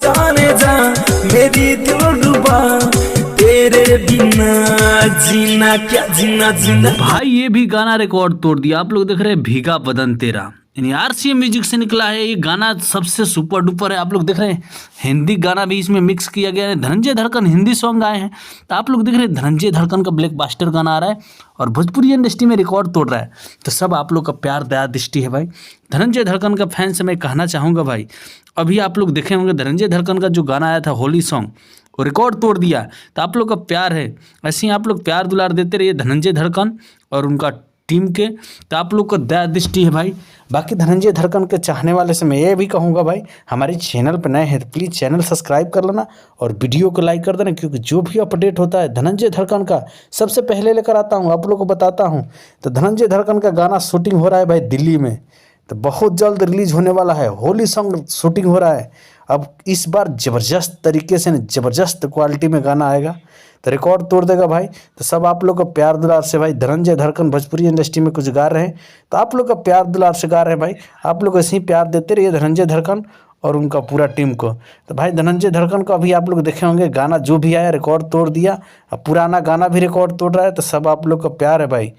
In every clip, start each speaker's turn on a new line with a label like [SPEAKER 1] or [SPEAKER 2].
[SPEAKER 1] जाने जा मेरी दिलरुबा तेरे बिना जीना क्या जीना जीना।
[SPEAKER 2] भाई ये भी गाना रिकॉर्ड तोड़ दिया। आप लोग देख रहे हैं भीगा बदन तेरा, यानी RCA म्यूजिक से निकला है। ये गाना सबसे सुपर डुपर है। आप लोग देख रहे हैं हिंदी गाना भी इसमें मिक्स किया गया है। धनंजय धड़कन हिंदी सॉन्ग आए हैं, तो आप लोग देख रहे हैं धनंजय धड़कन का ब्लॉकबस्टर गाना आ रहा है और भोजपुरी इंडस्ट्री में रिकॉर्ड तोड़ रहा है। तो सब आप लोग का प्यार दया दृष्टि है भाई। धनंजय धड़कन का फैन से मैं कहना चाहूँगा भाई, अभी आप लोग देखे होंगे धनंजय धड़कन का जो गाना आया था होली सॉन्ग, वो रिकॉर्ड तोड़ दिया। तो आप लोग का प्यार है, ऐसे ही आप लोग प्यार दुलार देते रहिए धनंजय धड़कन और उनका टीम के। तो आप लोग को दया दृष्टि है भाई। बाकी धनंजय धड़कन के चाहने वाले से मैं ये भी कहूँगा भाई, हमारे चैनल पर नए हैं तो प्लीज़ चैनल सब्सक्राइब कर लेना और वीडियो को लाइक कर देना, क्योंकि जो भी अपडेट होता है धनंजय धड़कन का सबसे पहले लेकर आता हूँ, आप लोग को बताता हूँ। तो धनंजय धड़कन का गाना शूटिंग हो रहा है भाई दिल्ली में, तो बहुत जल्द रिलीज होने वाला है। होली सॉन्ग शूटिंग हो रहा है। अब इस बार ज़बरदस्त तरीके से, ज़बरदस्त क्वालिटी में गाना आएगा, तो रिकॉर्ड तोड़ देगा भाई। तो सब आप लोग का प्यार दुलार से भाई, धनंजय धड़कन भोजपुरी इंडस्ट्री में कुछ गा रहे हैं तो आप लोग का प्यार दुलार से गा रहे हैं भाई। आप लोग ऐसे ही प्यार देते रहिए धनंजय धड़कन और उनका पूरा टीम को। तो भाई धनंजय धड़कन का अभी आप लोग देखे होंगे गाना जो भी आया रिकॉर्ड तोड़ दिया। अब पुराना गाना भी रिकॉर्ड तोड़ रहा है। तो सब आप लोग का प्यार है भाई।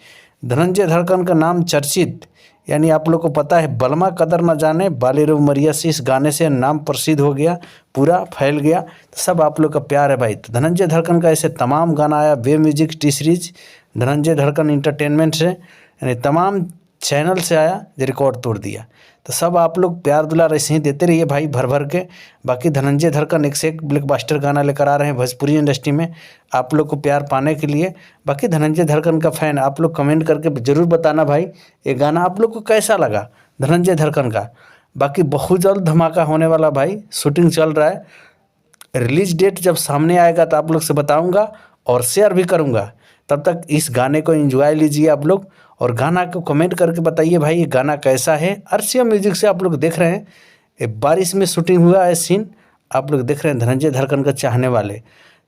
[SPEAKER 2] धनंजय धड़कन का नाम चर्चित, यानी आप लोग को पता है बलमा कदर न जाने बाले रे उमरिया से इस गाने से नाम प्रसिद्ध हो गया, पूरा फैल गया। तो सब आप लोग का प्यार है भाई। तो धनंजय धड़कन का ऐसे तमाम गाना आया वे म्यूजिक टी सीरीज धनंजय धड़कन इंटरटेनमेंट से, यानी तमाम चैनल से आया जो रिकॉर्ड तोड़ दिया। तो सब आप लोग प्यार दुलार ऐसे ही देते रहिए भाई भर भर के। बाकी धनंजय धड़कन एक से एक ब्लॉकबस्टर गाना लेकर आ रहे हैं भोजपुरी इंडस्ट्री में आप लोग को प्यार पाने के लिए। बाकी धनंजय धड़कन का फैन आप लोग कमेंट करके ज़रूर बताना भाई ये गाना आप लोग को कैसा लगा धनंजय धड़कन का। बाकी बहुत जल्द धमाका होने वाला भाई, शूटिंग चल रहा है। रिलीज डेट जब सामने आएगा तो आप लोग से बताऊँगा और शेयर भी करूँगा। तब तक इस गाने को एंजॉय लीजिए आप लोग और गाना को कमेंट करके बताइए भाई ये गाना कैसा है। RCA म्यूजिक से आप लोग देख रहे हैं, ये बारिश में शूटिंग हुआ है सीन, आप लोग देख रहे हैं धनंजय धड़कन का चाहने वाले।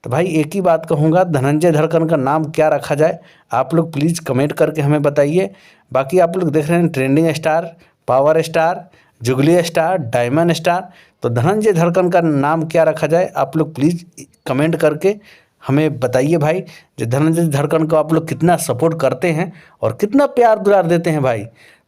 [SPEAKER 2] तो भाई एक ही बात कहूँगा, धनंजय धड़कन का नाम क्या रखा जाए आप लोग प्लीज़ कमेंट करके हमें बताइए। बाकी आप लोग देख रहे हैं ट्रेंडिंग स्टार, पावर स्टार, जुगली स्टार, डायमंड स्टार, तो धनंजय धड़कन का नाम क्या रखा जाए आप लोग प्लीज़ कमेंट करके हमें बताइए भाई। जो धनंजय धड़कन को आप लोग कितना सपोर्ट करते हैं और कितना प्यार दुलार देते हैं भाई।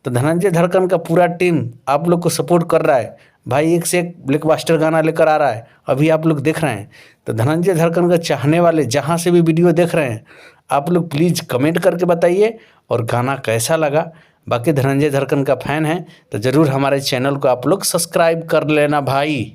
[SPEAKER 2] तो धनंजय धड़कन का पूरा टीम आप लोग को सपोर्ट कर रहा है भाई, एक से एक ब्लॉकबस्टर गाना लेकर आ रहा है अभी आप लोग देख रहे हैं। तो धनंजय धड़कन का चाहने वाले जहाँ से भी वीडियो देख रहे हैं आप लोग प्लीज़ कमेंट करके बताइए और गाना कैसा लगा। बाकी धनंजय धड़कन का फैन है तो ज़रूर हमारे चैनल को आप लोग सब्सक्राइब कर लेना भाई।